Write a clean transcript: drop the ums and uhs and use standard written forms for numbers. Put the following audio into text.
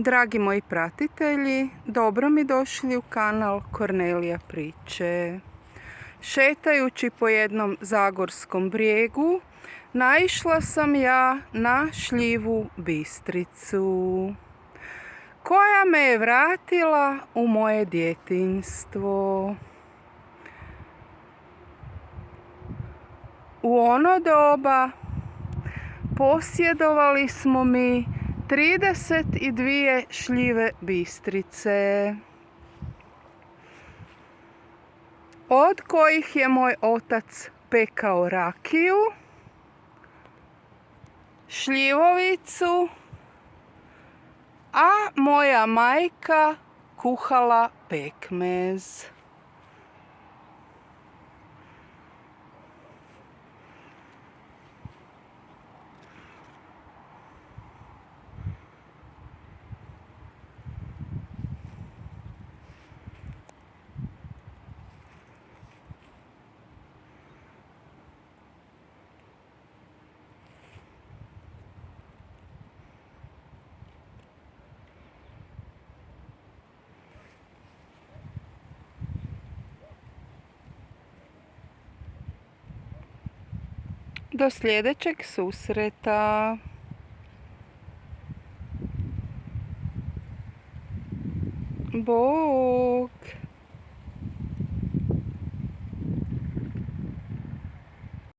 Dragi moji pratitelji, dobro mi došli u kanal Kornelija priče. Šetajući po jednom zagorskom brijegu, naišla sam ja na šljivu bistricu, koja me je vratila u moje djetinjstvo. U ono doba posjedovali smo mi 32 šljive bistrice, od kojih je moj otac pekao rakiju, šljivovicu, a moja majka kuhala pekmez. Do sljedećeg susreta. Bog.